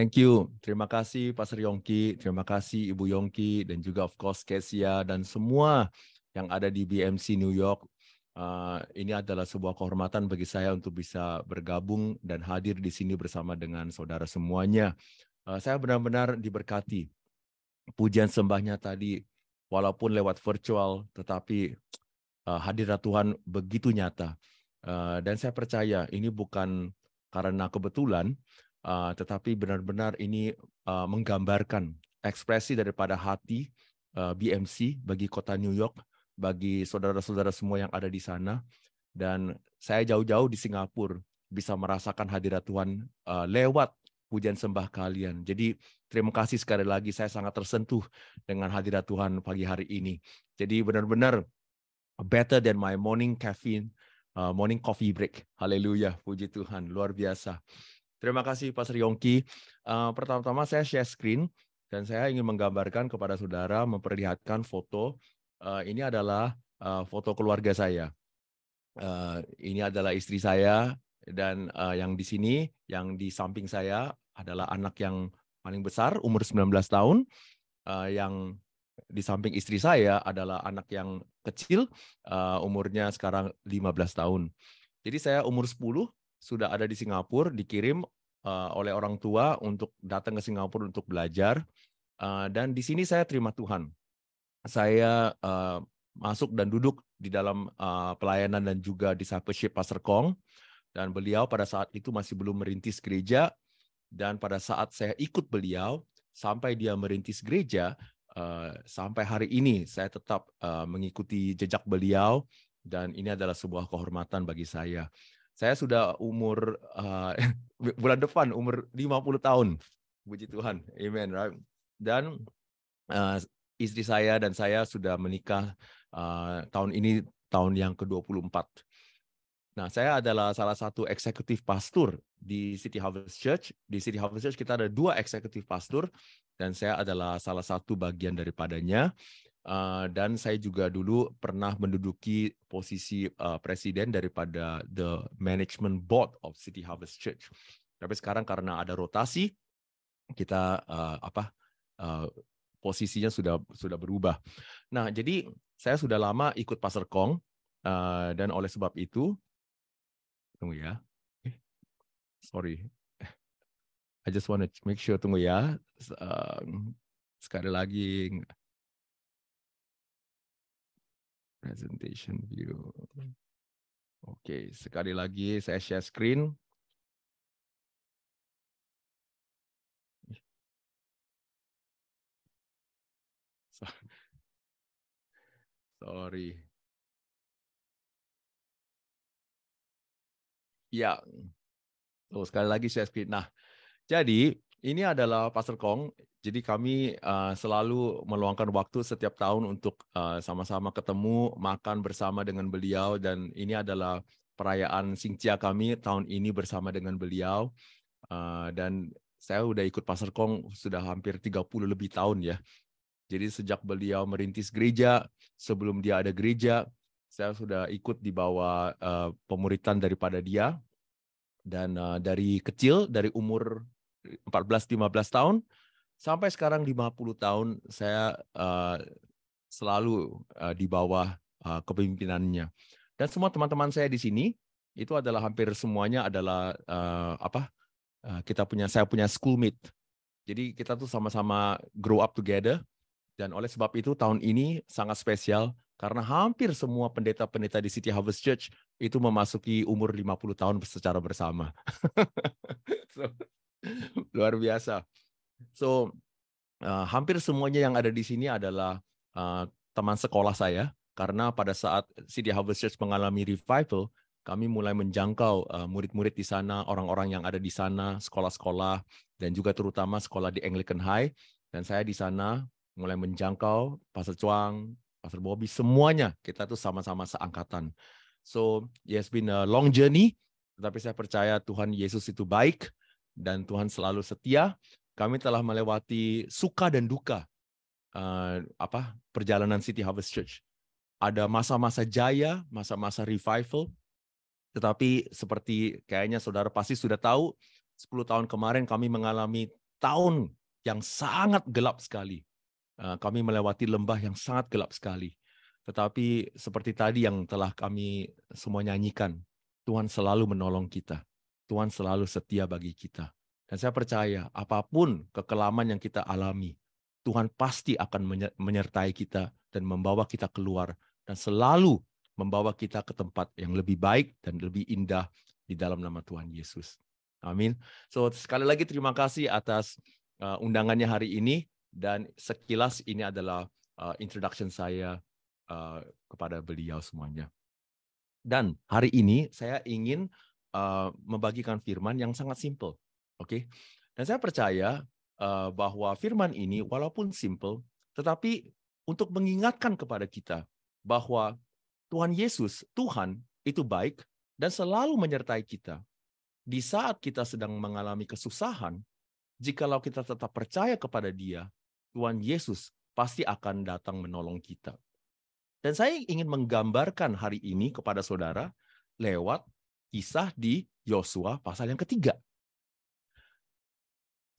Thank you. Terima kasih Pastor Yongki, terima kasih Ibu Yongki, dan juga of course Kesia dan semua yang ada di BMC New York. Ini adalah sebuah kehormatan bagi saya untuk bisa bergabung dan hadir di sini bersama dengan saudara semuanya. Saya benar-benar diberkati. Pujian sembahnya tadi, walaupun lewat virtual, tetapi hadirat Tuhan begitu nyata. Dan saya percaya ini bukan karena kebetulan, tetapi benar-benar ini menggambarkan ekspresi daripada hati BMC bagi kota New York, bagi saudara-saudara semua yang ada di sana. Dan saya jauh-jauh di Singapura bisa merasakan hadirat Tuhan lewat pujian sembah kalian. Jadi terima kasih sekali lagi, saya sangat tersentuh dengan hadirat Tuhan pagi hari ini. Jadi benar-benar better than my morning caffeine, morning coffee break. Haleluya, puji Tuhan, luar biasa. Terima kasih Pastor Yongki. Pertama-tama saya share screen dan saya ingin menggambarkan kepada saudara, memperlihatkan foto. Ini adalah foto keluarga saya. Ini adalah istri saya dan yang di sini, yang di samping saya adalah anak yang paling besar, umur 19 tahun. Yang di samping istri saya adalah anak yang kecil, umurnya sekarang 15 tahun. Jadi saya umur 10 sudah ada di Singapura, dikirim oleh orang tua untuk datang ke Singapura untuk belajar. Dan di sini saya terima Tuhan. Saya masuk dan duduk di dalam pelayanan dan juga discipleship Pastor Kong. Dan beliau pada saat itu masih belum merintis gereja. Dan pada saat saya ikut beliau, sampai dia merintis gereja, sampai hari ini saya tetap mengikuti jejak beliau. Dan ini adalah sebuah kehormatan bagi saya. Saya sudah umur, bulan depan umur 50 tahun. Puji Tuhan, amen. Right? Dan istri saya dan saya sudah menikah tahun ini, tahun yang ke-24. Nah, saya adalah salah satu eksekutif pastor di City Harvest Church. Di City Harvest Church kita ada 2 eksekutif pastor, dan saya adalah salah satu bagian daripadanya. Dan saya juga dulu pernah menduduki posisi presiden daripada the management board of City Harvest Church. Tapi sekarang karena ada rotasi, kita posisinya sudah berubah. Nah, jadi saya sudah lama ikut Pastor Kong, dan oleh sebab itu, tunggu ya, sorry, I just want to make sure, tunggu ya, sekali lagi, presentation view. Oke, sekali lagi saya share screen. Sorry. Ya, sekali lagi share screen. Nah, jadi ini adalah Pastor Kong. Jadi kami selalu meluangkan waktu setiap tahun untuk sama-sama ketemu, makan bersama dengan beliau. Dan ini adalah perayaan Singcia kami tahun ini bersama dengan beliau. Dan saya udah ikut Pastor Kong sudah hampir 30 lebih tahun ya. Jadi sejak beliau merintis gereja, sebelum dia ada gereja, saya sudah ikut di bawah pemuritan daripada dia. Dan dari kecil, dari umur 14-15 tahun, sampai sekarang 50 tahun, saya selalu di bawah kepemimpinannya. Dan semua teman-teman saya di sini, itu adalah hampir semuanya adalah saya punya schoolmate. Jadi kita tuh sama-sama grow up together. Dan oleh sebab itu tahun ini sangat spesial karena hampir semua pendeta-pendeta di City Harvest Church itu memasuki umur 50 tahun secara bersama. So, luar biasa. So, hampir semuanya yang ada di sini adalah teman sekolah saya, karena pada saat City Harvest Church mengalami revival, kami mulai menjangkau murid-murid di sana, orang-orang yang ada di sana, sekolah-sekolah, dan juga terutama sekolah di Anglican High. Dan saya di sana mulai menjangkau Pastor Chuang, Pastor Bobby, semuanya kita tuh sama-sama seangkatan. So, it's been a long journey, tetapi saya percaya Tuhan Yesus itu baik dan Tuhan selalu setia. Kami telah melewati suka dan duka perjalanan City Harvest Church. Ada masa-masa jaya, masa-masa revival, tetapi seperti kayaknya saudara pasti sudah tahu, 10 tahun kemarin kami mengalami tahun yang sangat gelap sekali. Kami melewati lembah yang sangat gelap sekali. Tetapi seperti tadi yang telah kami semua nyanyikan, Tuhan selalu menolong kita. Tuhan selalu setia bagi kita. Dan saya percaya apapun kekelaman yang kita alami, Tuhan pasti akan menyertai kita dan membawa kita keluar dan selalu membawa kita ke tempat yang lebih baik dan lebih indah di dalam nama Tuhan Yesus. Amin. So sekali lagi terima kasih atas undangannya hari ini, dan sekilas ini adalah introduction saya kepada beliau semuanya. Dan hari ini saya ingin membagikan firman yang sangat simple. Oke? Dan saya percaya bahwa firman ini walaupun simple, tetapi untuk mengingatkan kepada kita bahwa Tuhan Yesus, Tuhan itu baik dan selalu menyertai kita. Di saat kita sedang mengalami kesusahan, jikalau kita tetap percaya kepada Dia, Tuhan Yesus pasti akan datang menolong kita. Dan saya ingin menggambarkan hari ini kepada saudara lewat kisah di Yosua pasal yang ketiga.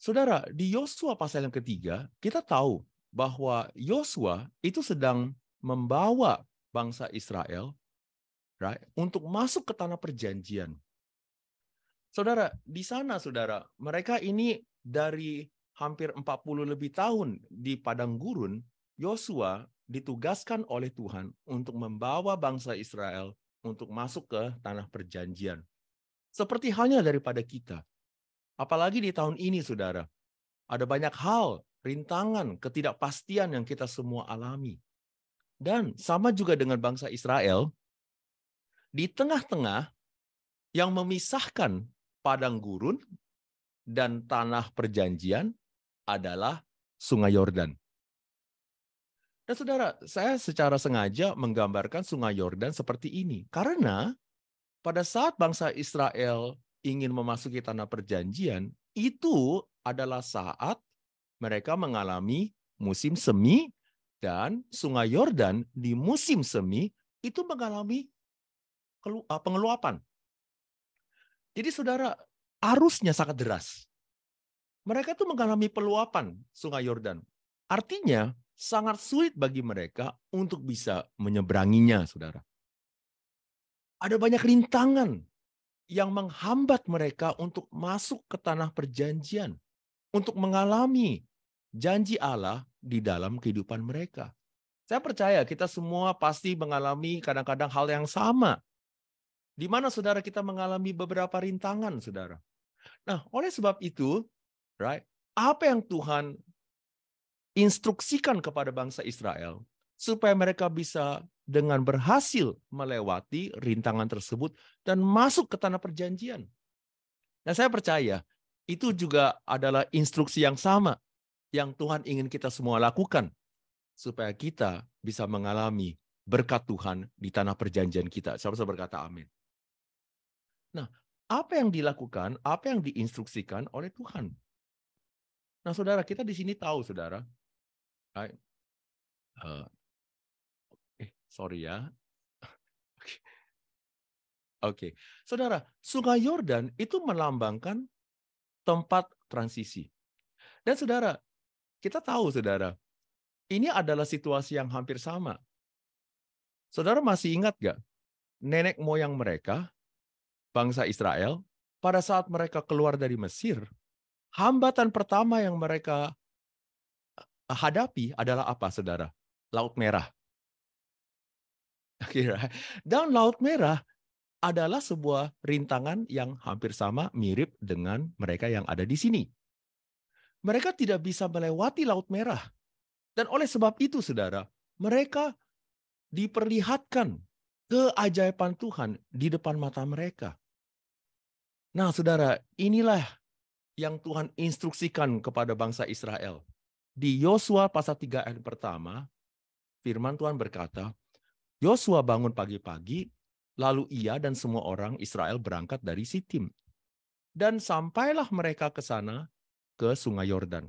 Saudara, di Yosua pasal yang ketiga, kita tahu bahwa Yosua itu sedang membawa bangsa Israel, right, untuk masuk ke tanah perjanjian. Saudara, di sana, saudara, mereka ini dari hampir 40 lebih tahun di padang gurun, Yosua ditugaskan oleh Tuhan untuk membawa bangsa Israel untuk masuk ke tanah perjanjian. Seperti halnya daripada kita. Apalagi di tahun ini, saudara, ada banyak hal, rintangan, ketidakpastian yang kita semua alami. Dan sama juga dengan bangsa Israel, di tengah-tengah yang memisahkan padang gurun dan tanah perjanjian adalah Sungai Yordan. Dan saudara, saya secara sengaja menggambarkan Sungai Yordan seperti ini. Karena pada saat bangsa Israel ingin memasuki tanah perjanjian, itu adalah saat mereka mengalami musim semi, dan Sungai Yordan di musim semi itu mengalami pengeluapan. Jadi saudara, arusnya sangat deras. Mereka itu mengalami peluapan Sungai Yordan. Artinya, sangat sulit bagi mereka untuk bisa menyeberanginya, saudara. Ada banyak rintangan yang menghambat mereka untuk masuk ke tanah perjanjian, untuk mengalami janji Allah di dalam kehidupan mereka. Saya percaya kita semua pasti mengalami kadang-kadang hal yang sama, di mana saudara kita mengalami beberapa rintangan, saudara. Nah, oleh sebab itu, right, apa yang Tuhan instruksikan kepada bangsa Israel supaya mereka bisa dengan berhasil melewati rintangan tersebut dan masuk ke tanah perjanjian. Nah, saya percaya itu juga adalah instruksi yang sama yang Tuhan ingin kita semua lakukan supaya kita bisa mengalami berkat Tuhan di tanah perjanjian kita. Siapa yang berkata amin? Nah, apa yang dilakukan, apa yang diinstruksikan oleh Tuhan? Nah, saudara, kita di sini tahu, saudara. Sorry ya. Oke. Saudara, Sungai Yordan itu melambangkan tempat transisi. Dan saudara, kita tahu, saudara, ini adalah situasi yang hampir sama. Saudara masih ingat gak? Nenek moyang mereka, bangsa Israel, pada saat mereka keluar dari Mesir, hambatan pertama yang mereka hadapi adalah apa, saudara? Laut Merah. Dan Laut Merah adalah sebuah rintangan yang hampir sama, mirip dengan mereka yang ada di sini. Mereka tidak bisa melewati Laut Merah. Dan oleh sebab itu, saudara, mereka diperlihatkan keajaiban Tuhan di depan mata mereka. Nah, saudara, inilah yang Tuhan instruksikan kepada bangsa Israel. Di Yosua pasal 3 ayat pertama, firman Tuhan berkata, Yosua bangun pagi-pagi, lalu ia dan semua orang Israel berangkat dari Sitim. Dan sampailah mereka ke sana, ke Sungai Yordan.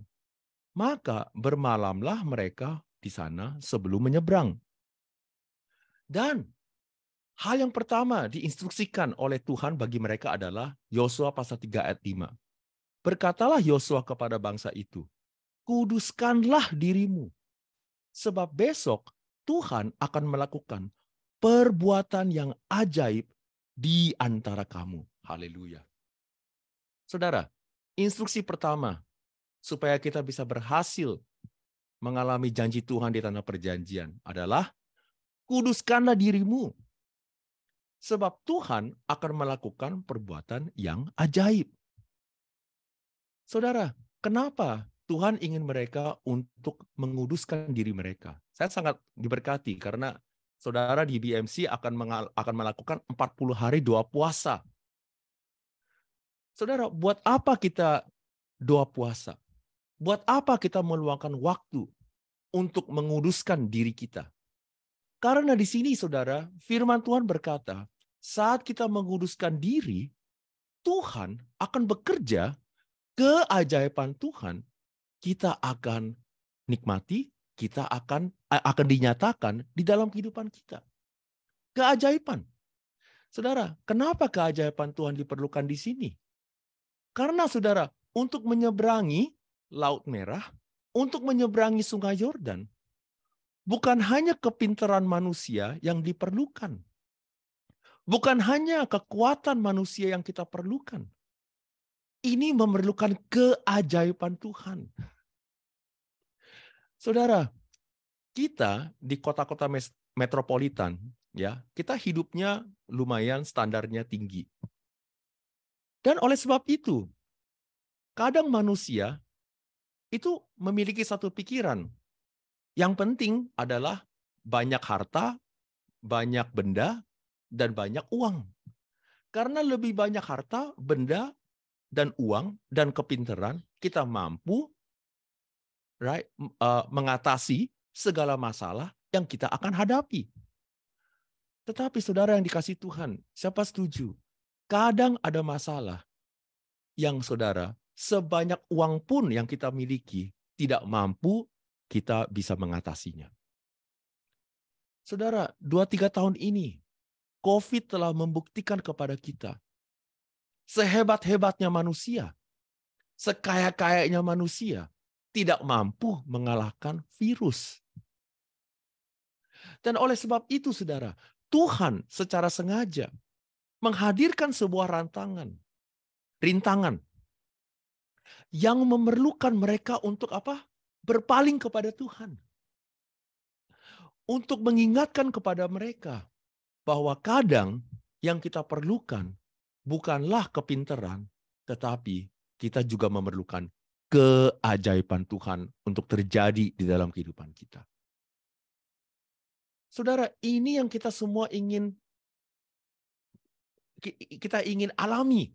Maka bermalamlah mereka di sana sebelum menyeberang. Dan hal yang pertama diinstruksikan oleh Tuhan bagi mereka adalah Yosua pasal 3 ayat 5. Berkatalah Yosua kepada bangsa itu, kuduskanlah dirimu, sebab besok Tuhan akan melakukan perbuatan yang ajaib di antara kamu. Haleluya. Saudara, instruksi pertama supaya kita bisa berhasil mengalami janji Tuhan di tanah perjanjian adalah kuduskanlah dirimu. Sebab Tuhan akan melakukan perbuatan yang ajaib. Saudara, kenapa Tuhan ingin mereka untuk menguduskan diri mereka? Saya sangat diberkati karena saudara di BMC akan melakukan 40 hari doa puasa. Saudara, buat apa kita doa puasa? Buat apa kita meluangkan waktu untuk menguduskan diri kita? Karena di sini, saudara, firman Tuhan berkata, saat kita menguduskan diri, Tuhan akan bekerja, keajaiban Tuhan kita akan nikmati, kita akan dinyatakan di dalam kehidupan kita. Keajaiban. Saudara, kenapa keajaiban Tuhan diperlukan di sini? Karena saudara, untuk menyeberangi Laut Merah, untuk menyeberangi Sungai Yordan, bukan hanya kepintaran manusia yang diperlukan. Bukan hanya kekuatan manusia yang kita perlukan. Ini memerlukan keajaiban Tuhan. Saudara, kita di kota-kota metropolitan, ya, kita hidupnya lumayan standarnya tinggi. Dan oleh sebab itu, kadang manusia itu memiliki satu pikiran. Yang penting adalah banyak harta, banyak benda, dan banyak uang. Karena lebih banyak harta, benda, dan uang, dan kepintaran, kita mampu mengatasi segala masalah yang kita akan hadapi. Tetapi saudara yang dikasihi Tuhan, siapa setuju? Kadang ada masalah yang saudara, sebanyak uang pun yang kita miliki, tidak mampu kita bisa mengatasinya. Saudara, 2-3 tahun ini, COVID telah membuktikan kepada kita, sehebat-hebatnya manusia, sekaya-kayanya manusia, tidak mampu mengalahkan virus. Dan oleh sebab itu, saudara, Tuhan secara sengaja menghadirkan sebuah rintangan yang memerlukan mereka untuk apa? Berpaling kepada Tuhan. Untuk mengingatkan kepada mereka bahwa kadang yang kita perlukan bukanlah kepintaran, tetapi kita juga memerlukan keajaiban Tuhan untuk terjadi di dalam kehidupan kita. Saudara, ini yang kita semua ingin alami.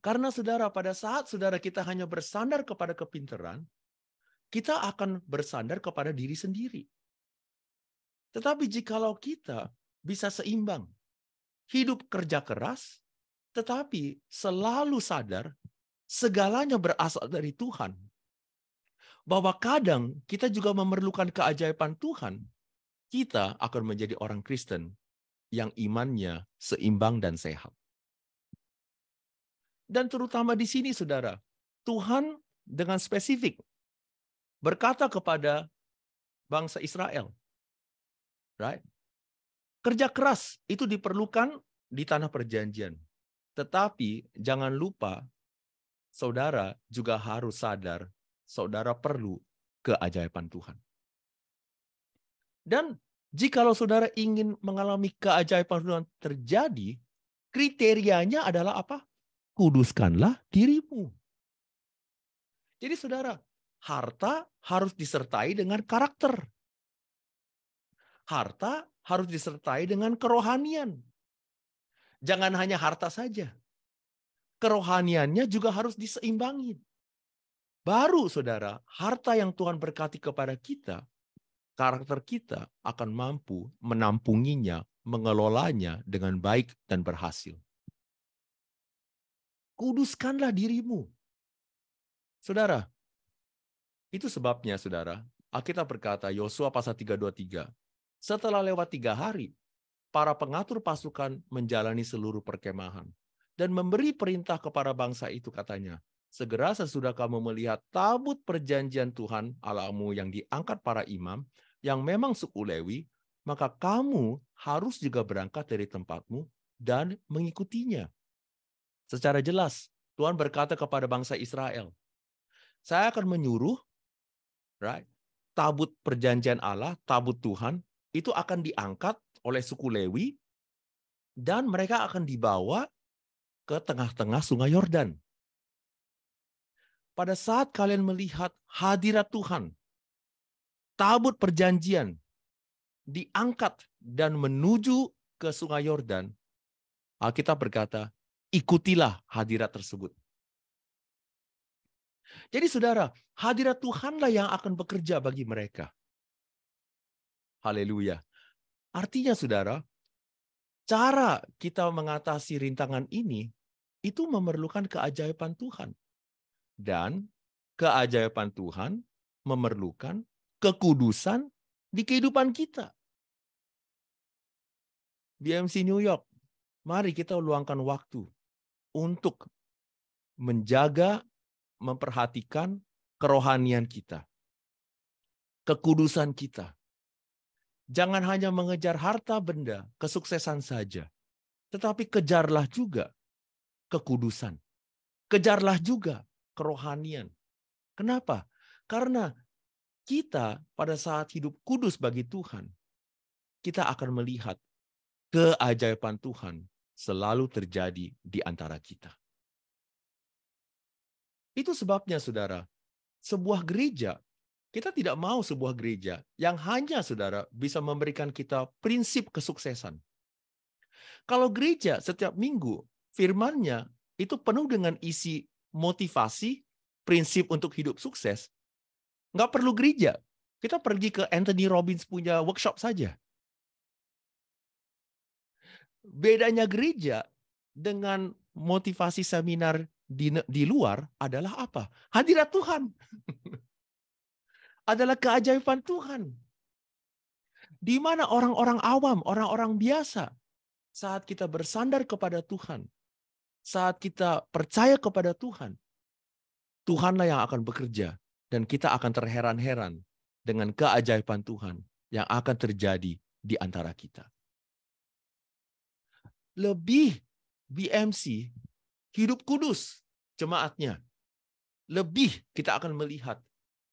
Karena saudara, pada saat saudara kita hanya bersandar kepada kepintaran, kita akan bersandar kepada diri sendiri. Tetapi jikalau kita bisa seimbang, hidup kerja keras, tetapi selalu sadar segalanya berasal dari Tuhan. Bahwa kadang kita juga memerlukan keajaiban Tuhan, kita akan menjadi orang Kristen yang imannya seimbang dan sehat. Dan terutama di sini, saudara, Tuhan dengan spesifik berkata kepada bangsa Israel, right? Kerja keras itu diperlukan di tanah perjanjian. Tetapi jangan lupa, saudara juga harus sadar, saudara perlu keajaiban Tuhan. Dan jikalau saudara ingin mengalami keajaiban Tuhan terjadi, kriterianya adalah apa? Kuduskanlah dirimu. Jadi saudara, harta harus disertai dengan karakter. Harta harus disertai dengan kerohanian. Jangan hanya harta saja. Kerohaniannya juga harus diseimbangi. Baru saudara, harta yang Tuhan berkati kepada kita, karakter kita akan mampu menampunginya, mengelolanya dengan baik dan berhasil. Kuduskanlah dirimu. Saudara, itu sebabnya saudara, Alkitab berkata, Yosua pasal 3:23, setelah lewat 3 hari, para pengatur pasukan menjalani seluruh perkemahan dan memberi perintah kepada bangsa itu, katanya, segera sesudah kamu melihat tabut perjanjian Tuhan Allahmu yang diangkat para imam, yang memang suku Lewi, maka kamu harus juga berangkat dari tempatmu dan mengikutinya. Secara jelas, Tuhan berkata kepada bangsa Israel, saya akan menyuruh, right, tabut perjanjian Allah, tabut Tuhan, itu akan diangkat oleh suku Lewi, dan mereka akan dibawa ke tengah-tengah sungai Yordan. Pada saat kalian melihat hadirat Tuhan, tabut perjanjian diangkat dan menuju ke sungai Yordan, Alkitab berkata, ikutilah hadirat tersebut. Jadi saudara, hadirat Tuhanlah yang akan bekerja bagi mereka. Haleluya. Artinya saudara, cara kita mengatasi rintangan ini, itu memerlukan keajaiban Tuhan. Dan keajaiban Tuhan memerlukan kekudusan di kehidupan kita. BMC New York, mari kita luangkan waktu untuk menjaga, memperhatikan kerohanian kita, kekudusan kita. Jangan hanya mengejar harta benda, kesuksesan saja, tetapi kejarlah juga kekudusan. Kejarlah juga kerohanian. Kenapa? Karena kita pada saat hidup kudus bagi Tuhan, kita akan melihat keajaiban Tuhan selalu terjadi di antara kita. Itu sebabnya, saudara, sebuah gereja, kita tidak mau sebuah gereja yang hanya, saudara, bisa memberikan kita prinsip kesuksesan. Kalau gereja setiap minggu, firman-Nya itu penuh dengan isi motivasi, prinsip untuk hidup sukses, nggak perlu gereja. Kita pergi ke Anthony Robbins punya workshop saja. Bedanya gereja dengan motivasi seminar di luar adalah apa? Hadirat Tuhan. Adalah keajaiban Tuhan. Di mana orang-orang awam, orang-orang biasa, saat kita bersandar kepada Tuhan, saat kita percaya kepada Tuhan, Tuhanlah yang akan bekerja, dan kita akan terheran-heran dengan keajaiban Tuhan yang akan terjadi di antara kita. Lebih BMC, hidup kudus jemaatnya, lebih kita akan melihat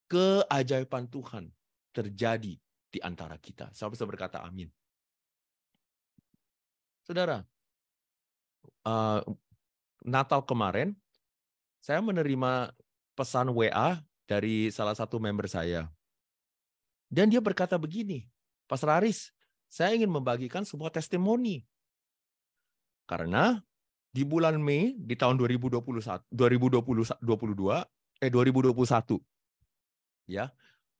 keajaiban Tuhan terjadi di antara kita. Sahabat bisa berkata amin. Saudara, Natal kemarin, saya menerima pesan WA dari salah satu member saya. Dan dia berkata begini, Pastor Aris, saya ingin membagikan sebuah testimoni. Karena di bulan Mei di tahun 2021, ya,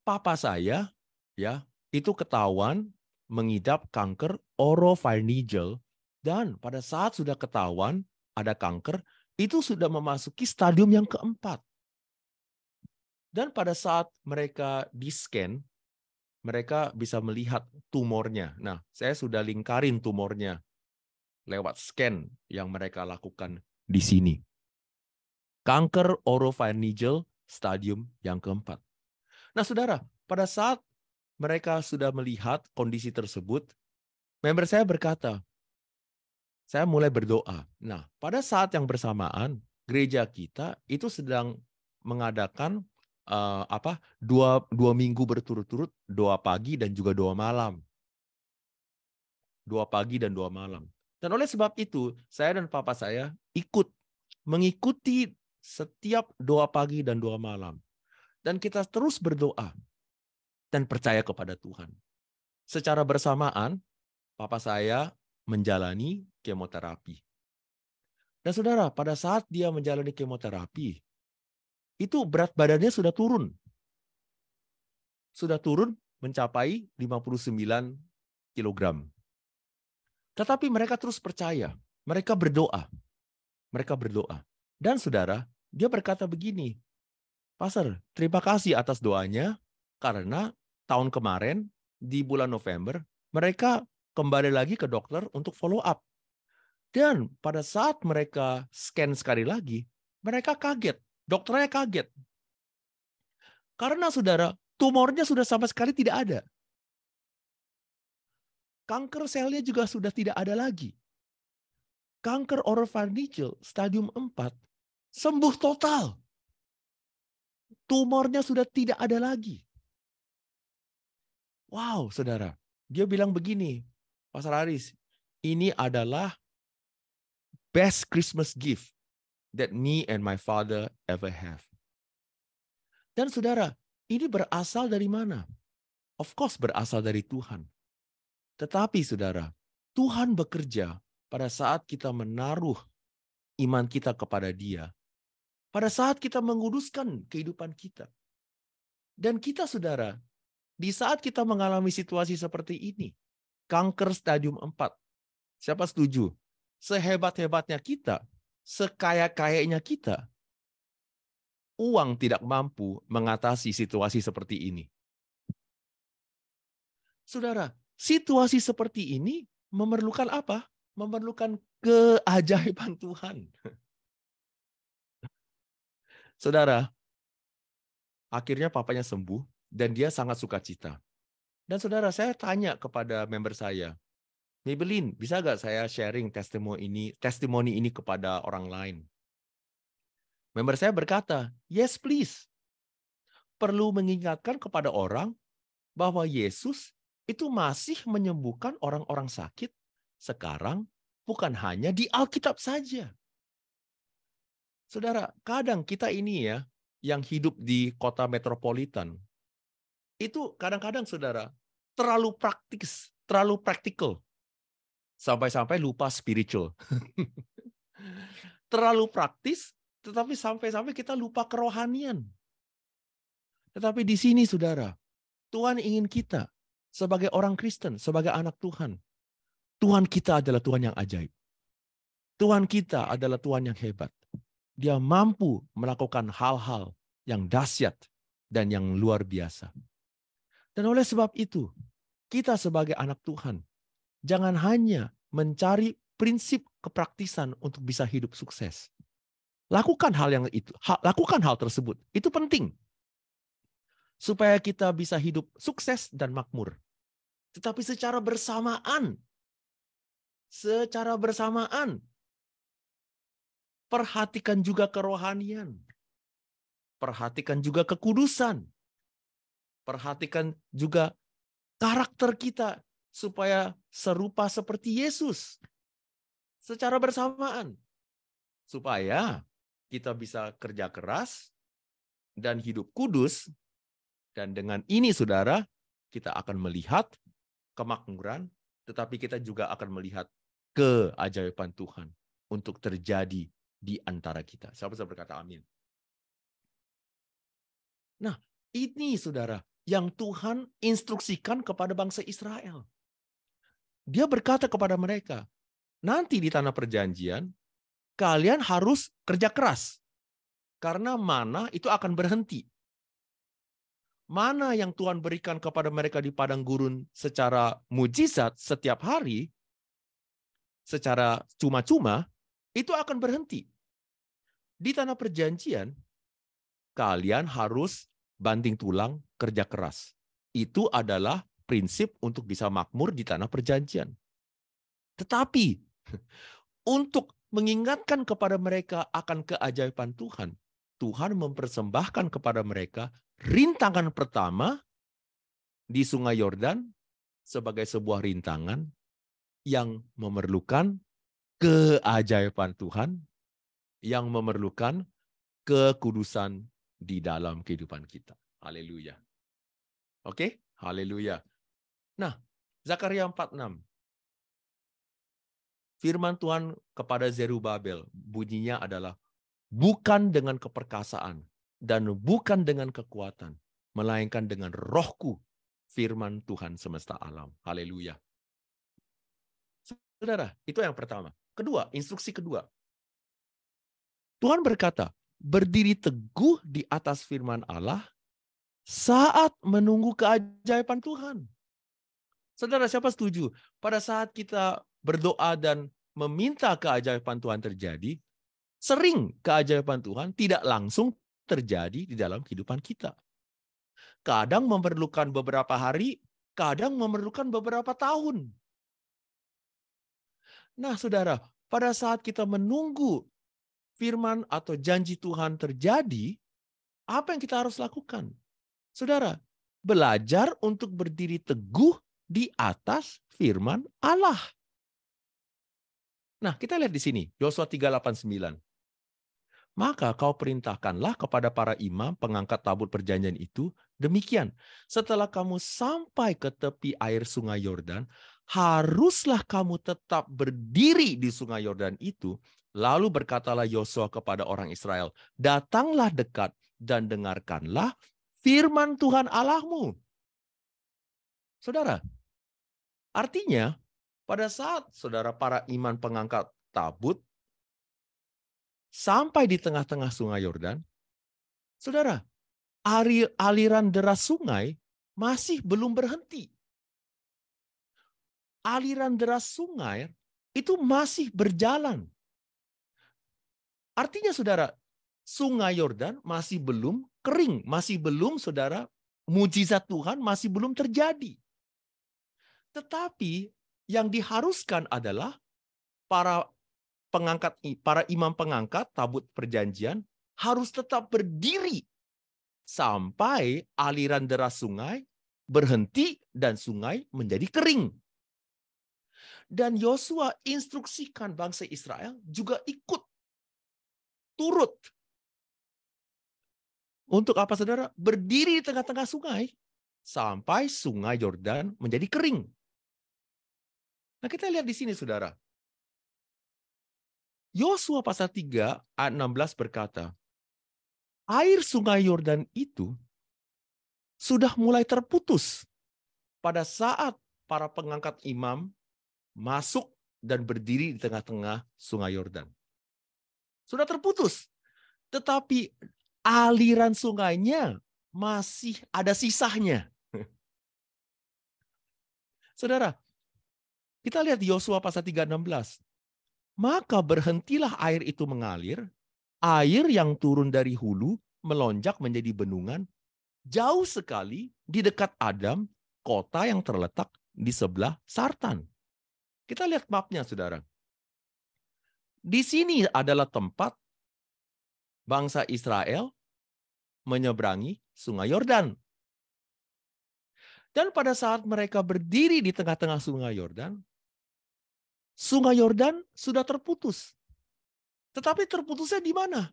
papa saya ya itu ketahuan mengidap kanker oropharyngeal, dan pada saat sudah ketahuan ada kanker, itu sudah memasuki stadium yang keempat. Dan pada saat mereka di-scan, mereka bisa melihat tumornya. Nah, saya sudah lingkarin tumornya lewat scan yang mereka lakukan di sini. Kanker oropharyngeal stadium yang keempat. Nah, saudara, pada saat mereka sudah melihat kondisi tersebut, member saya berkata, saya mulai berdoa. Nah, pada saat yang bersamaan, gereja kita itu sedang mengadakan dua minggu berturut-turut, doa pagi dan juga doa malam. Doa pagi dan doa malam. Dan oleh sebab itu, saya dan papa saya mengikuti setiap doa pagi dan doa malam. Dan kita terus berdoa dan percaya kepada Tuhan. Secara bersamaan, papa saya menjalani kemoterapi. Dan saudara, pada saat dia menjalani kemoterapi, itu berat badannya sudah turun. Sudah turun mencapai 59 kg. Tetapi mereka terus percaya. Mereka berdoa. Mereka berdoa. Dan saudara, dia berkata begini, Pastor, terima kasih atas doanya, karena tahun kemarin, di bulan November, mereka kembali lagi ke dokter untuk follow up. Dan pada saat mereka scan sekali lagi, mereka kaget. Dokternya kaget. Karena saudara, tumornya sudah sama sekali tidak ada. Kanker selnya juga sudah tidak ada lagi. Kanker oropharyngeal stadium 4 sembuh total. Tumornya sudah tidak ada lagi. Wow, saudara. Dia bilang begini, Pastor Aris, ini adalah best Christmas gift that me and my father ever have. Dan saudara, ini berasal dari mana? Of course berasal dari Tuhan. Tetapi saudara, Tuhan bekerja pada saat kita menaruh iman kita kepada Dia. Pada saat kita menguduskan kehidupan kita. Dan kita saudara, di saat kita mengalami situasi seperti ini, kanker stadium 4, siapa setuju? Sehebat-hebatnya kita, sekaya-kayanya kita, uang tidak mampu mengatasi situasi seperti ini. Saudara, situasi seperti ini memerlukan apa? Memerlukan keajaiban Tuhan. Saudara, akhirnya papanya sembuh dan dia sangat sukacita. Dan saudara, saya tanya kepada member saya, Maybelline, bisa nggak saya sharing testimoni ini kepada orang lain? Member saya berkata, yes please. Perlu mengingatkan kepada orang bahwa Yesus itu masih menyembuhkan orang-orang sakit sekarang, bukan hanya di Alkitab saja. Saudara, kadang kita ini ya, yang hidup di kota metropolitan, itu kadang-kadang saudara, terlalu praktis, terlalu praktikal. Sampai-sampai lupa spiritual. Terlalu praktis, tetapi sampai-sampai kita lupa kerohanian. Tetapi di sini saudara, Tuhan ingin kita sebagai orang Kristen, sebagai anak Tuhan. Tuhan kita adalah Tuhan yang ajaib. Tuhan kita adalah Tuhan yang hebat. Dia mampu melakukan hal-hal yang dahsyat dan yang luar biasa. Dan oleh sebab itu, kita sebagai anak Tuhan, jangan hanya mencari prinsip kepraktisan untuk bisa hidup sukses. Lakukan lakukan hal tersebut. Itu penting. Supaya kita bisa hidup sukses dan makmur. Tetapi secara bersamaan, perhatikan juga kerohanian. Perhatikan juga kekudusan. Perhatikan juga karakter kita supaya serupa seperti Yesus. Secara bersamaan. Supaya kita bisa kerja keras dan hidup kudus. Dan dengan ini saudara, kita akan melihat kemakmuran, tetapi kita juga akan melihat keajaiban Tuhan untuk terjadi di antara kita. Siapa bisa berkata amin? Nah, ini saudara, yang Tuhan instruksikan kepada bangsa Israel. Dia berkata kepada mereka, nanti di tanah perjanjian, kalian harus kerja keras. Karena mana itu akan berhenti. Mana yang Tuhan berikan kepada mereka di padang gurun secara mujizat setiap hari, secara cuma-cuma, itu akan berhenti. Di tanah perjanjian, kalian harus banting tulang, kerja keras. Itu adalah prinsip untuk bisa makmur di tanah perjanjian. Tetapi, untuk mengingatkan kepada mereka akan keajaiban Tuhan, Tuhan mempersembahkan kepada mereka rintangan pertama di Sungai Yordan sebagai sebuah rintangan yang memerlukan keajaiban Tuhan, yang memerlukan kekudusan di dalam kehidupan kita. Haleluya. Oke? Haleluya. Nah, Zakaria 4:6. Firman Tuhan kepada Zerubabel, bunyinya adalah, bukan dengan keperkasaan dan bukan dengan kekuatan, melainkan dengan rohku, firman Tuhan semesta alam. Haleluya. Saudara, itu yang pertama. Kedua, instruksi kedua. Tuhan berkata, berdiri teguh di atas firman Allah saat menunggu keajaiban Tuhan. Saudara, siapa setuju? Pada saat kita berdoa dan meminta keajaiban Tuhan terjadi, Sering keajaiban Tuhan tidak langsung terjadi di dalam kehidupan kita. Kadang memerlukan beberapa hari, kadang memerlukan beberapa tahun. Nah, saudara, pada saat kita menunggu firman atau janji Tuhan terjadi, apa yang kita harus lakukan? Saudara, belajar untuk berdiri teguh di atas firman Allah. Nah, kita lihat di sini, Yosua 3:8-9. Maka kau perintahkanlah kepada para imam pengangkat tabut perjanjian itu, demikian, setelah kamu sampai ke tepi air sungai Yordan, haruslah kamu tetap berdiri di sungai Yordan itu. Lalu berkatalah Yosua kepada orang Israel, datanglah dekat dan dengarkanlah firman Tuhan Allahmu. Saudara, artinya pada saat saudara para imam pengangkat tabut sampai di tengah-tengah sungai Yordan, saudara, aliran deras sungai masih belum berhenti. Aliran deras sungai itu masih berjalan. Artinya, saudara, sungai Yordan masih belum kering, masih belum, saudara, mujizat Tuhan masih belum terjadi. Tetapi yang diharuskan adalah para imam pengangkat tabut perjanjian harus tetap berdiri sampai aliran deras sungai berhenti dan sungai menjadi kering. Dan Yosua instruksikan bangsa Israel juga ikut turut. Untuk apa, saudara? Berdiri di tengah-tengah sungai sampai sungai Yordan menjadi kering. Nah, kita lihat di sini, saudara. Yosua pasal 3 ayat 16 berkata, air sungai Yordan itu sudah mulai terputus pada saat para pengangkat imam masuk dan berdiri di tengah-tengah sungai Yordan. Sudah terputus. Tetapi aliran sungainya masih ada sisanya. Saudara, kita lihat di Yosua pasal 3:16. Maka berhentilah air itu mengalir, air yang turun dari hulu melonjak menjadi bendungan jauh sekali di dekat Adam, kota yang terletak di sebelah Sartan. Kita lihat mapnya, saudara. Di sini adalah tempat bangsa Israel menyeberangi sungai Yordan. Dan pada saat mereka berdiri di tengah-tengah sungai Yordan sudah terputus. Tetapi terputusnya di mana?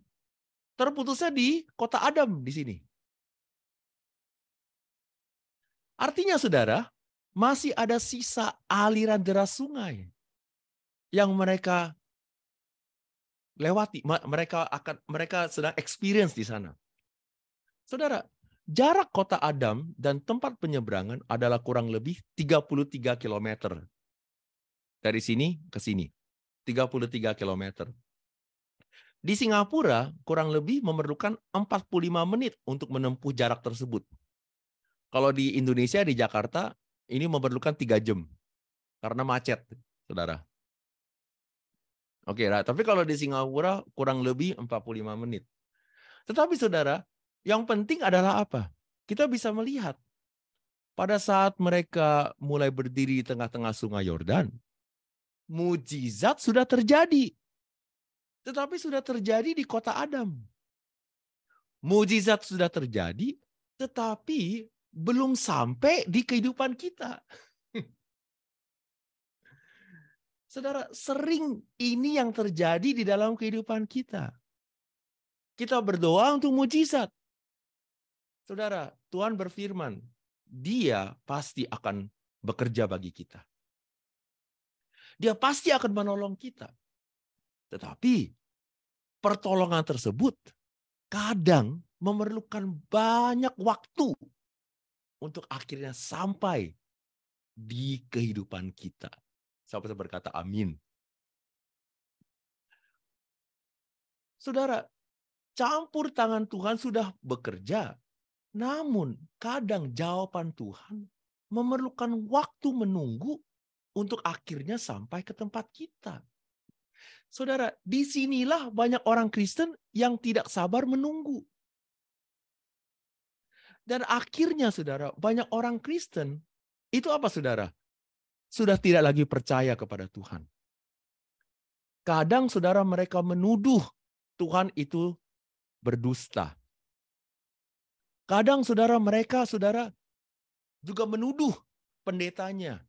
Terputusnya di kota Adam di sini. Artinya, saudara, masih ada sisa aliran deras sungai yang mereka lewati, mereka sedang experience di sana. Saudara, jarak kota Adam dan tempat penyeberangan adalah kurang lebih 33 km. Dari sini ke sini, 33 km. Di Singapura, kurang lebih memerlukan 45 menit untuk menempuh jarak tersebut. Kalau di Indonesia, di Jakarta, ini memerlukan 3 jam. Karena macet, saudara. Oke, tapi kalau di Singapura, kurang lebih 45 menit. Tetapi, saudara, yang penting adalah apa? Kita bisa melihat, pada saat mereka mulai berdiri di tengah-tengah sungai Yordan, mujizat sudah terjadi. Tetapi sudah terjadi di kota Adam. Mujizat sudah terjadi, tetapi belum sampai di kehidupan kita. Saudara, sering ini yang terjadi di dalam kehidupan kita. Kita berdoa untuk mujizat. Saudara, Tuhan berfirman, Dia pasti akan bekerja bagi kita. Dia pasti akan menolong kita. Tetapi pertolongan tersebut kadang memerlukan banyak waktu untuk akhirnya sampai di kehidupan kita. Siapa yang berkata amin? Saudara, campur tangan Tuhan sudah bekerja. Namun kadang jawaban Tuhan memerlukan waktu menunggu untuk akhirnya sampai ke tempat kita. Saudara, disinilah banyak orang Kristen yang tidak sabar menunggu. Dan akhirnya, saudara, banyak orang Kristen, itu apa, saudara? Sudah tidak lagi percaya kepada Tuhan. Kadang, saudara, mereka menuduh Tuhan itu berdusta. Kadang, saudara, mereka, saudara, juga menuduh pendetanya.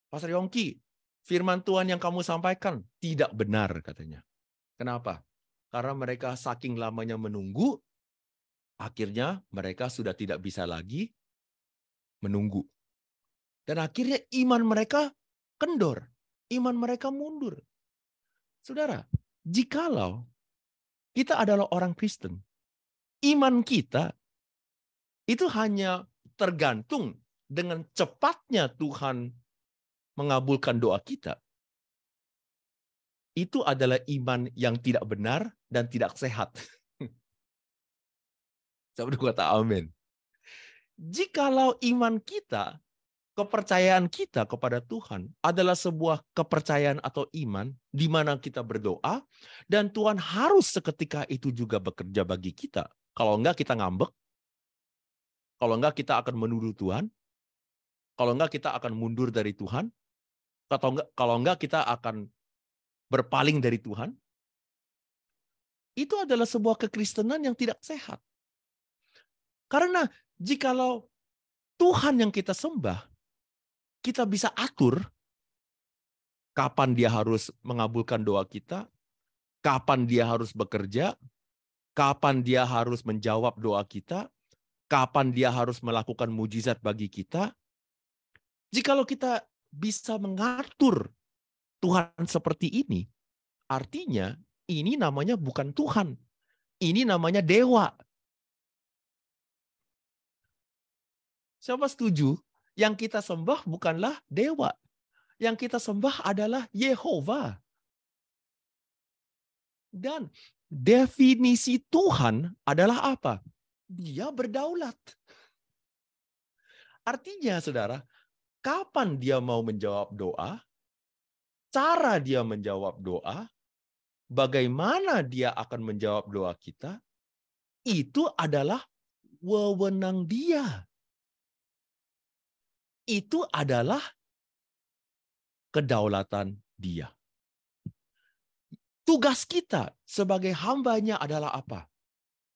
Pastor Yongki, firman Tuhan yang kamu sampaikan tidak benar, katanya. Kenapa? Karena mereka saking lamanya menunggu, akhirnya mereka sudah tidak bisa lagi menunggu. Dan akhirnya iman mereka kendor, iman mereka mundur. Saudara, jikalau kita adalah orang Kristen, iman kita itu hanya tergantung dengan cepatnya Tuhan mengabulkan doa kita. Itu adalah iman yang tidak benar dan tidak sehat. Saya berkata amin. Jikalau iman kita, kepercayaan kita kepada Tuhan adalah sebuah kepercayaan atau iman di mana kita berdoa dan Tuhan harus seketika itu juga bekerja bagi kita. Kalau enggak kita ngambek, kalau enggak kita akan menuduh Tuhan, kalau enggak kita akan mundur dari Tuhan, kalau enggak kita akan berpaling dari Tuhan. Itu adalah sebuah kekristenan yang tidak sehat. Karena jikalau Tuhan yang kita sembah, kita bisa atur kapan dia harus mengabulkan doa kita, kapan dia harus bekerja, kapan dia harus menjawab doa kita, kapan dia harus melakukan mujizat bagi kita. Jikalau kita bisa mengatur Tuhan seperti ini, artinya ini namanya bukan Tuhan. Ini namanya dewa. Siapa setuju? Yang kita sembah bukanlah dewa. Yang kita sembah adalah Yehova. Dan definisi Tuhan adalah apa? Dia berdaulat. Artinya, saudara, kapan dia mau menjawab doa, cara dia menjawab doa, bagaimana dia akan menjawab doa kita, itu adalah wewenang dia. Itu adalah kedaulatan dia. Tugas kita sebagai hambanya adalah apa?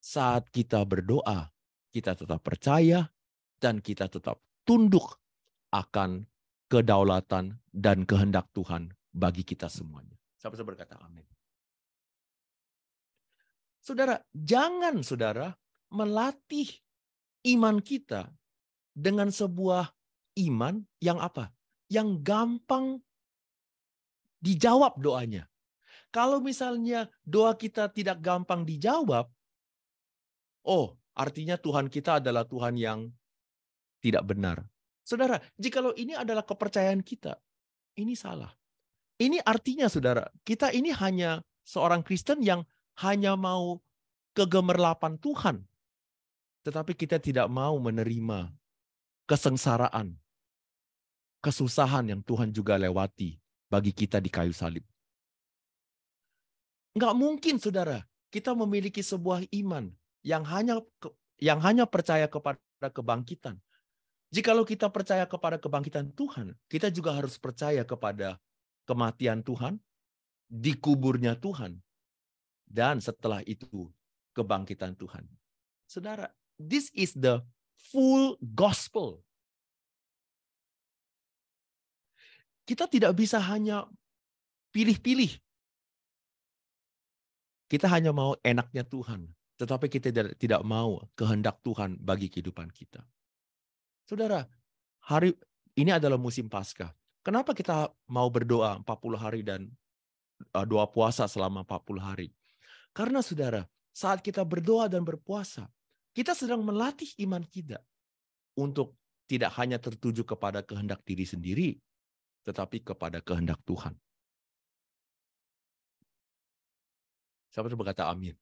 Saat kita berdoa, kita tetap percaya dan kita tetap tunduk akan kedaulatan dan kehendak Tuhan bagi kita semuanya. Siapa berkata amin. Saudara, jangan saudara melatih iman kita dengan sebuah iman yang apa? Yang gampang dijawab doanya. Kalau misalnya doa kita tidak gampang dijawab, oh, artinya Tuhan kita adalah Tuhan yang tidak benar. Saudara, jikalau ini adalah kepercayaan kita, ini salah. Ini artinya, saudara, kita ini hanya seorang Kristen yang hanya mau kegemerlapan Tuhan, tetapi kita tidak mau menerima kesengsaraan, kesusahan yang Tuhan juga lewati bagi kita di kayu salib. Nggak mungkin, saudara, kita memiliki sebuah iman yang hanya percaya kepada kebangkitan. Jikalau kita percaya kepada kebangkitan Tuhan, kita juga harus percaya kepada kematian Tuhan, dikuburnya Tuhan, dan setelah itu kebangkitan Tuhan. Saudara, this is the full gospel. Kita tidak bisa hanya pilih-pilih. Kita hanya mau enaknya Tuhan, tetapi kita tidak mau kehendak Tuhan bagi kehidupan kita. Saudara, hari ini adalah musim Paskah. Kenapa kita mau berdoa 40 hari dan doa puasa selama 40 hari? Karena saudara, saat kita berdoa dan berpuasa, kita sedang melatih iman kita untuk tidak hanya tertuju kepada kehendak diri sendiri, tetapi kepada kehendak Tuhan. Siapa berkata amin?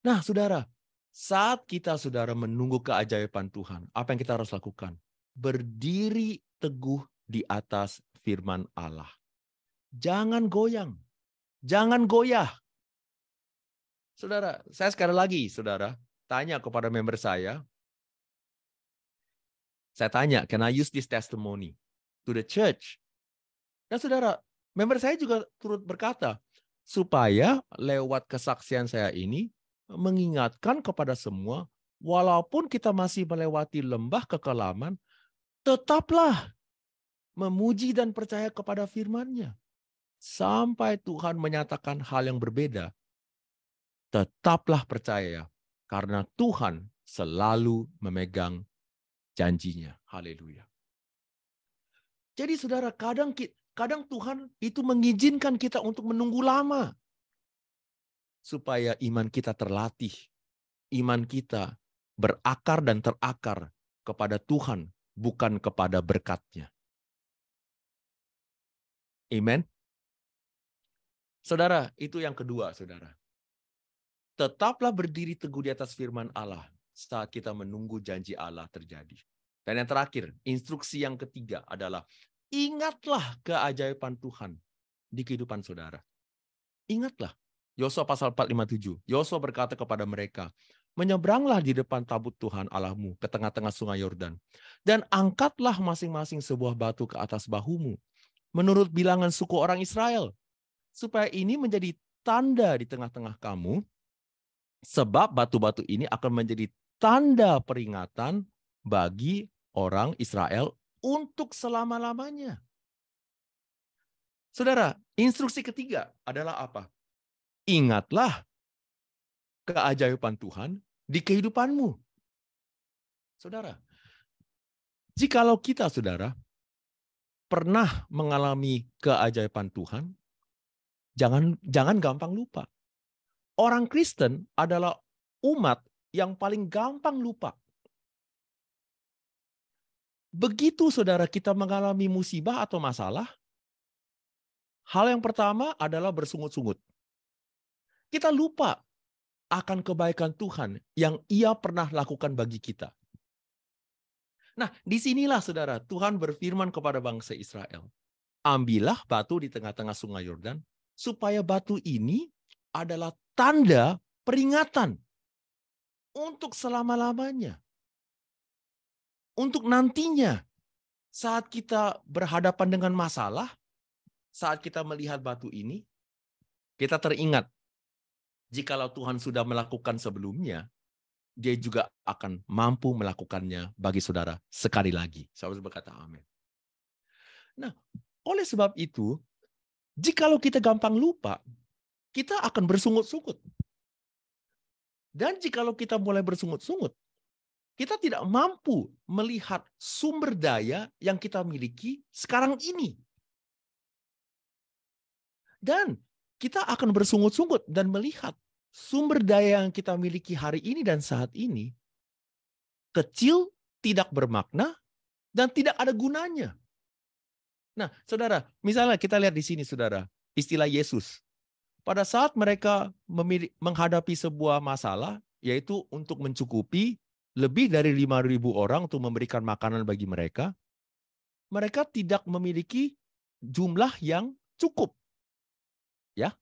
Nah, saudara, saat kita, saudara, menunggu keajaiban Tuhan, apa yang kita harus lakukan? Berdiri teguh di atas firman Allah. Jangan goyang. Jangan goyah. Saudara, saya sekali lagi, saudara, tanya kepada member saya. Saya tanya, can I use this testimony to the church? Dan saudara, member saya juga turut berkata, supaya lewat kesaksian saya ini, mengingatkan kepada semua, walaupun kita masih melewati lembah kekelaman, tetaplah memuji dan percaya kepada firman-Nya. Sampai Tuhan menyatakan hal yang berbeda, tetaplah percaya, karena Tuhan selalu memegang janjinya. Haleluya. Jadi saudara, kadang Tuhan itu mengizinkan kita untuk menunggu lama. Supaya iman kita terlatih. Iman kita berakar dan terakar kepada Tuhan, bukan kepada berkat-Nya. Amen. Saudara, itu yang kedua, saudara. Tetaplah berdiri teguh di atas firman Allah saat kita menunggu janji Allah terjadi. Dan yang terakhir, instruksi yang ketiga adalah ingatlah keajaiban Tuhan di kehidupan saudara. Ingatlah. Yosua pasal 4:57. Yosua berkata kepada mereka, menyeberanglah di depan tabut Tuhan Allahmu ke tengah-tengah sungai Yordan. Dan angkatlah masing-masing sebuah batu ke atas bahumu, menurut bilangan suku orang Israel. Supaya ini menjadi tanda di tengah-tengah kamu, sebab batu-batu ini akan menjadi tanda peringatan bagi orang Israel untuk selama-lamanya. Saudara, instruksi ketiga adalah apa? Ingatlah keajaiban Tuhan di kehidupanmu. Saudara, jikalau kita, saudara, pernah mengalami keajaiban Tuhan, jangan gampang lupa. Orang Kristen adalah umat yang paling gampang lupa. Begitu saudara kita mengalami musibah atau masalah, hal yang pertama adalah bersungut-sungut. Kita lupa akan kebaikan Tuhan yang Ia pernah lakukan bagi kita. Nah, disinilah saudara, Tuhan berfirman kepada bangsa Israel. Ambillah batu di tengah-tengah sungai Yordan, supaya batu ini adalah tanda peringatan untuk selama-lamanya. Untuk nantinya, saat kita berhadapan dengan masalah, saat kita melihat batu ini, kita teringat, jikalau Tuhan sudah melakukan sebelumnya, Dia juga akan mampu melakukannya bagi saudara sekali lagi. Saudara berkata amin. Nah, oleh sebab itu, jikalau kita gampang lupa, kita akan bersungut-sungut. Dan jikalau kita mulai bersungut-sungut, kita tidak mampu melihat sumber daya yang kita miliki sekarang ini. Dan kita akan bersungut-sungut dan melihat sumber daya yang kita miliki hari ini dan saat ini kecil, tidak bermakna, dan tidak ada gunanya. Nah, saudara, misalnya kita lihat di sini, saudara, istilah Yesus. Pada saat mereka menghadapi sebuah masalah, yaitu untuk mencukupi lebih dari 5.000 orang untuk memberikan makanan bagi mereka, mereka tidak memiliki jumlah yang cukup. Ya.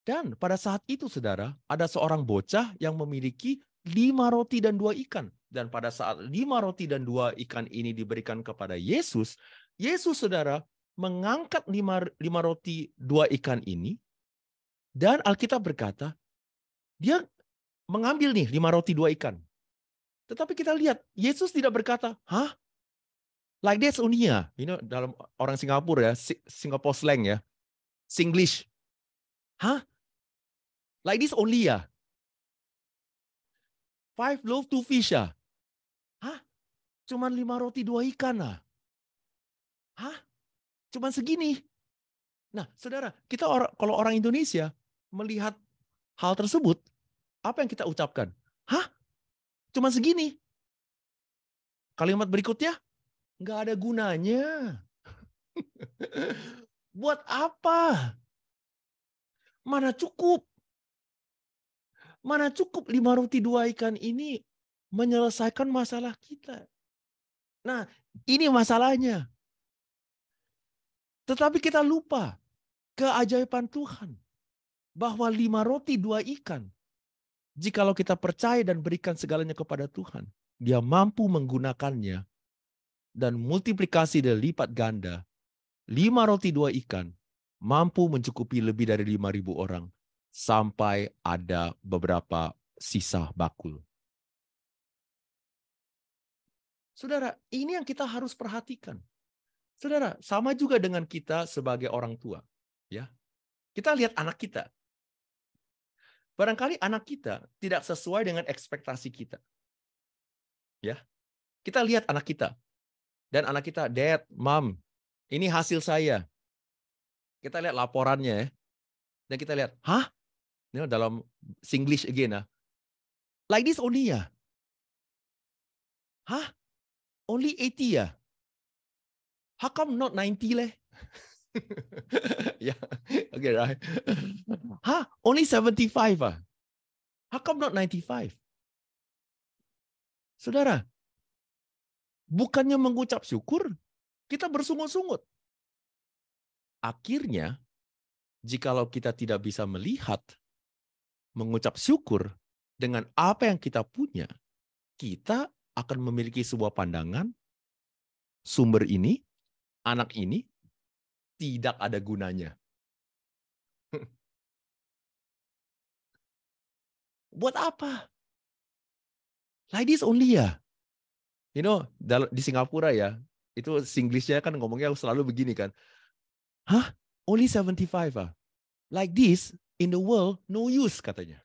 Dan pada saat itu, saudara, ada seorang bocah yang memiliki 5 roti dan 2 ikan. Dan pada saat 5 roti dan 2 ikan ini diberikan kepada Yesus, Yesus, saudara, mengangkat 5 roti 2 ikan ini, dan Alkitab berkata, dia mengambil nih 5 roti 2 ikan. Tetapi kita lihat, Yesus tidak berkata, hah? Like that's only ya. Dalam orang Singapura ya, Singapore slang ya. Singlish. Hah? Like this only ya? 5 loaf 2 fish ya? Hah? Cuman 5 roti 2 ikan lah. Hah? Cuman segini. Nah, saudara, kita kalau orang Indonesia melihat hal tersebut, apa yang kita ucapkan? Hah? Cuman segini. Kalimat berikutnya, nggak ada gunanya. Buat apa? Mana cukup? Mana cukup 5 roti 2 ikan ini menyelesaikan masalah kita? Nah, ini masalahnya. Tetapi kita lupa keajaiban Tuhan. Bahwa 5 roti 2 ikan. Jikalau kita percaya dan berikan segalanya kepada Tuhan. Dia mampu menggunakannya. Dan multiplikasi dan lipat ganda. 5 roti 2 ikan. Mampu mencukupi lebih dari 5.000 orang. Sampai ada beberapa sisa bakul. Saudara, ini yang kita harus perhatikan. Saudara, sama juga dengan kita sebagai orang tua. Ya, kita lihat anak kita. Barangkali anak kita tidak sesuai dengan ekspektasi kita. Ya, kita lihat anak kita. Dan anak kita, Dad, Mom, ini hasil saya. Kita lihat laporannya ya. Dan kita lihat, hah? Ini dalam Singlish again ya. Like this only ya? Hah? Only 80 ya? How come not 90 leh? Ya, okay, right. Hah? Only 75 ah? How come not 95? Saudara, bukannya mengucap syukur, kita bersungut-sungut. Akhirnya, jikalau kita tidak bisa melihat, mengucap syukur dengan apa yang kita punya, kita akan memiliki sebuah pandangan, sumber ini, anak ini, tidak ada gunanya. Buat apa? Like this only ya? You know, di Singapura ya, itu Singlishnya kan ngomongnya selalu begini kan. Hah? Only 75 ah? Like this, in the world, no use katanya.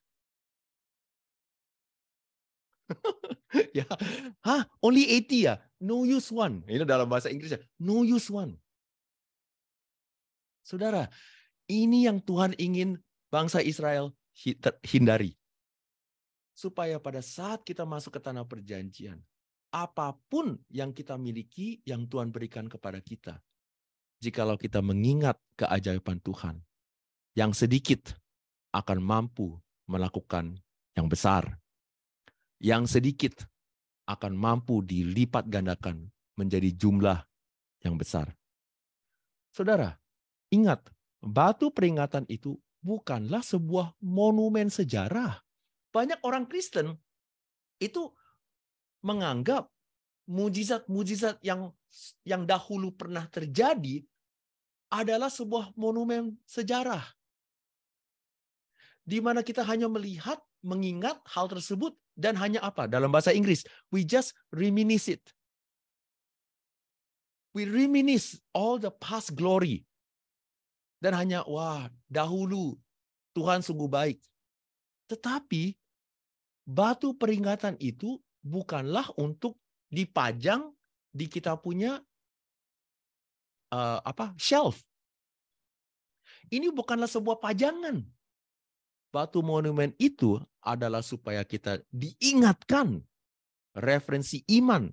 Ya, hah? Only 80 ya? No use one. Ini dalam bahasa Inggrisnya, no use one. Saudara, ini yang Tuhan ingin bangsa Israel hindari. Supaya pada saat kita masuk ke tanah perjanjian, apapun yang kita miliki, yang Tuhan berikan kepada kita, jikalau kita mengingat keajaiban Tuhan, yang sedikit akan mampu melakukan yang besar. Yang sedikit akan mampu dilipat gandakan menjadi jumlah yang besar. Saudara, ingat, batu peringatan itu bukanlah sebuah monumen sejarah. Banyak orang Kristen itu menganggap mujizat-mujizat yang dahulu pernah terjadi adalah sebuah monumen sejarah. Di mana kita hanya melihat, mengingat hal tersebut, dan hanya apa? Dalam bahasa Inggris, we just reminisce it. We reminisce all the past glory. Dan hanya, wah, dahulu Tuhan sungguh baik. Tetapi, batu peringatan itu bukanlah untuk dipajang di kita punya shelf. Ini bukanlah sebuah pajangan. Batu monumen itu adalah supaya kita diingatkan referensi iman,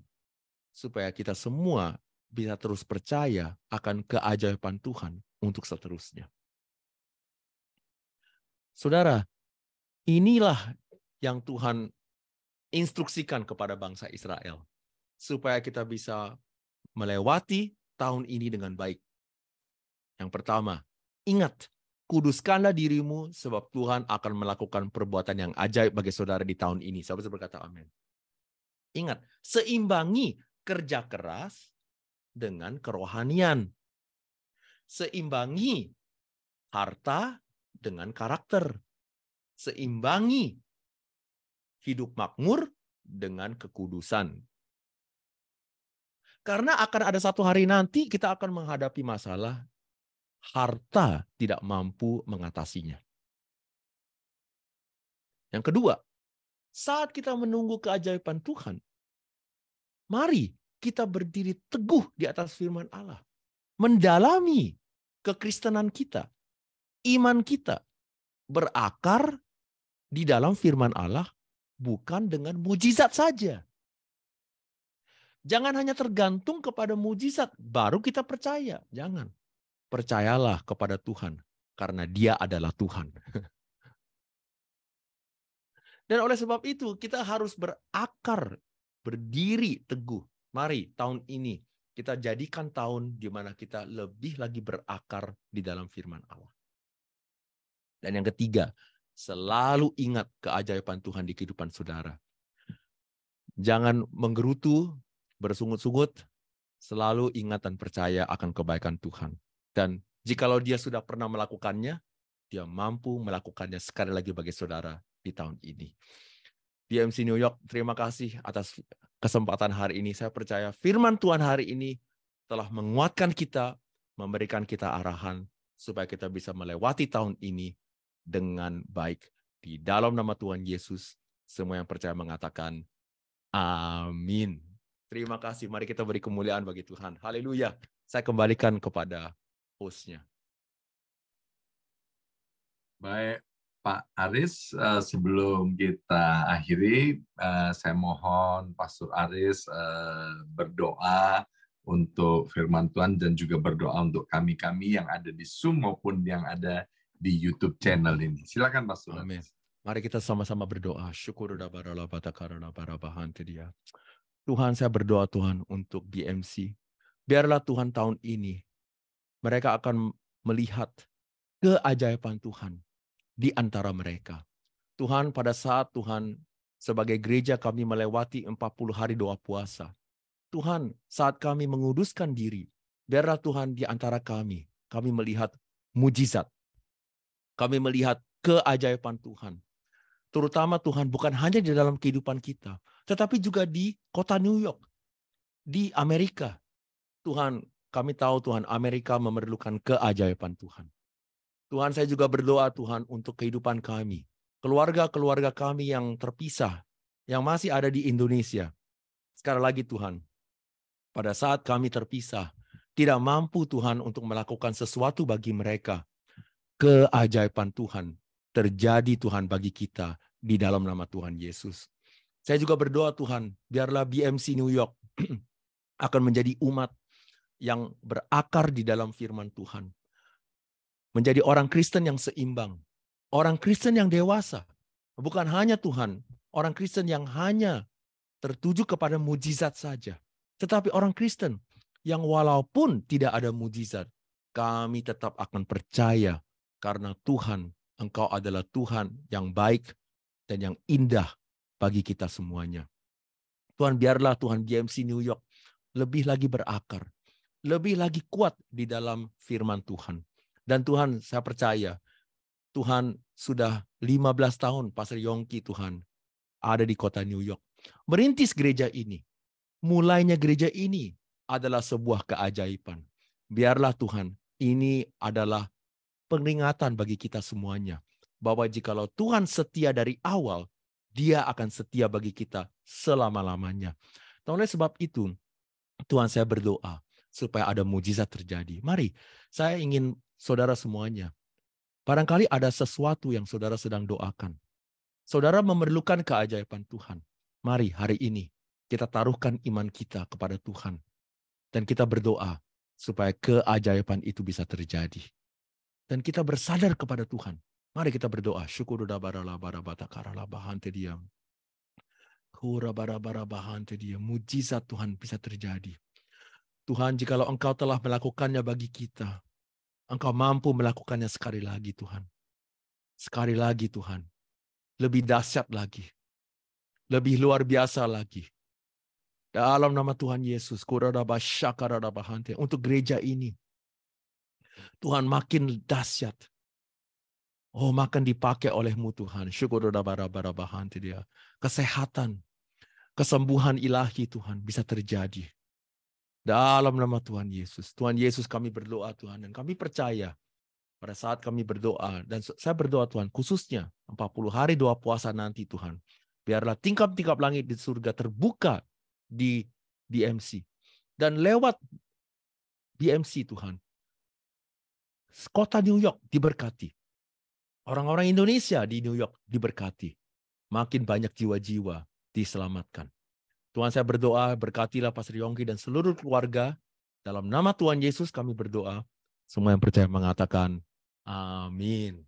supaya kita semua bisa terus percaya akan keajaiban Tuhan untuk seterusnya. Saudara, inilah yang Tuhan instruksikan kepada bangsa Israel, supaya kita bisa melewati tahun ini dengan baik. Yang pertama, ingat, kuduskanlah dirimu sebab Tuhan akan melakukan perbuatan yang ajaib bagi saudara di tahun ini. Sahabat berkata amin. Ingat, seimbangi kerja keras dengan kerohanian. Seimbangi harta dengan karakter. Seimbangi hidup makmur dengan kekudusan. Karena akan ada satu hari nanti kita akan menghadapi masalah harta tidak mampu mengatasinya. Yang kedua, saat kita menunggu keajaiban Tuhan, mari kita berdiri teguh di atas firman Allah. Mendalami kekristenan kita, iman kita, berakar di dalam firman Allah, bukan dengan mujizat saja. Jangan hanya tergantung kepada mujizat, baru kita percaya. Jangan. Percayalah kepada Tuhan, karena Dia adalah Tuhan. Dan oleh sebab itu, kita harus berakar, berdiri teguh. Mari tahun ini Kita jadikan tahun di mana kita lebih lagi berakar di dalam firman Allah. Dan yang ketiga, selalu ingat keajaiban Tuhan di kehidupan saudara. Jangan menggerutu, bersungut-sungut, selalu ingat dan percaya akan kebaikan Tuhan. Dan jikalau dia sudah pernah melakukannya, dia mampu melakukannya sekali lagi bagi saudara di tahun ini. BMC New York, terima kasih atas kesempatan hari ini. Saya percaya firman Tuhan hari ini telah menguatkan kita, memberikan kita arahan, supaya kita bisa melewati tahun ini dengan baik. Di dalam nama Tuhan Yesus, semua yang percaya mengatakan, amin. Terima kasih. Mari kita beri kemuliaan bagi Tuhan. Haleluya. Saya kembalikan kepada hostnya. Baik, Pak Aris, sebelum kita akhiri, saya mohon Pastor Aris berdoa untuk firman Tuhan dan juga berdoa untuk kami-kami yang ada di Zoom maupun yang ada di YouTube channel ini. Silakan Pastor Amin. Aris. Mari kita sama-sama berdoa. Tuhan, saya berdoa Tuhan untuk BMC. Biarlah Tuhan tahun ini mereka akan melihat keajaiban Tuhan di antara mereka. Tuhan, pada saat Tuhan sebagai gereja kami melewati 40 hari doa puasa. Tuhan, saat kami menguduskan diri, biarlah Tuhan di antara kami melihat mujizat. Kami melihat keajaiban Tuhan. Terutama Tuhan bukan hanya di dalam kehidupan kita, tetapi juga di kota New York, di Amerika. Tuhan, kami tahu Tuhan, Amerika memerlukan keajaiban Tuhan. Tuhan, saya juga berdoa Tuhan untuk kehidupan kami. Keluarga-keluarga kami yang terpisah, yang masih ada di Indonesia. Sekali lagi Tuhan, pada saat kami terpisah, tidak mampu Tuhan untuk melakukan sesuatu bagi mereka. Keajaiban Tuhan terjadi Tuhan bagi kita di dalam nama Tuhan Yesus. Saya juga berdoa Tuhan, biarlah BMC New York akan menjadi umat yang berakar di dalam firman Tuhan. Menjadi orang Kristen yang seimbang. Orang Kristen yang dewasa. Bukan hanya Tuhan, orang Kristen yang hanya tertuju kepada mujizat saja. Tetapi orang Kristen yang walaupun tidak ada mujizat, kami tetap akan percaya karena Tuhan, Engkau adalah Tuhan yang baik dan yang indah bagi kita semuanya. Tuhan, biarlah Tuhan BMC New York lebih lagi berakar, lebih lagi kuat di dalam firman Tuhan. Dan Tuhan, saya percaya, Tuhan sudah 15 tahun Pastor Yongki Tuhan ada di kota New York. Merintis gereja ini. Mulainya gereja ini adalah sebuah keajaiban. Biarlah Tuhan, ini adalah peringatan bagi kita semuanya. Bahwa jikalau Tuhan setia dari awal, Dia akan setia bagi kita selama-lamanya. Dan oleh sebab itu, Tuhan, saya berdoa supaya ada mujizat terjadi. Mari, saya ingin saudara semuanya, barangkali ada sesuatu yang saudara sedang doakan. Saudara memerlukan keajaiban Tuhan. Mari hari ini kita taruhkan iman kita kepada Tuhan. Dan kita berdoa supaya keajaiban itu bisa terjadi. Dan kita bersandar kepada Tuhan. Mari kita berdoa. Mujizat Tuhan bisa terjadi. Tuhan, jikalau Engkau telah melakukannya bagi kita, Engkau mampu melakukannya sekali lagi Tuhan. Sekali lagi Tuhan. Lebih dahsyat lagi. Lebih luar biasa lagi. Dalam nama Tuhan Yesus. Untuk gereja ini. Tuhan makin dahsyat. Oh, makin dipakai oleh-Mu Tuhan. Kesehatan. Kesembuhan ilahi Tuhan bisa terjadi. Dalam nama Tuhan Yesus. Tuhan Yesus, kami berdoa Tuhan. Dan kami percaya pada saat kami berdoa. Dan saya berdoa Tuhan, khususnya 40 hari doa puasa nanti Tuhan. Biarlah tingkap-tingkap langit di surga terbuka di BMC. Dan lewat BMC Tuhan, kota New York diberkati. Orang-orang Indonesia di New York diberkati. Makin banyak jiwa-jiwa diselamatkan. Tuhan, saya berdoa, berkatilah Pastor Yongki dan seluruh keluarga. Dalam nama Tuhan Yesus kami berdoa. Semua yang percaya mengatakan, amin.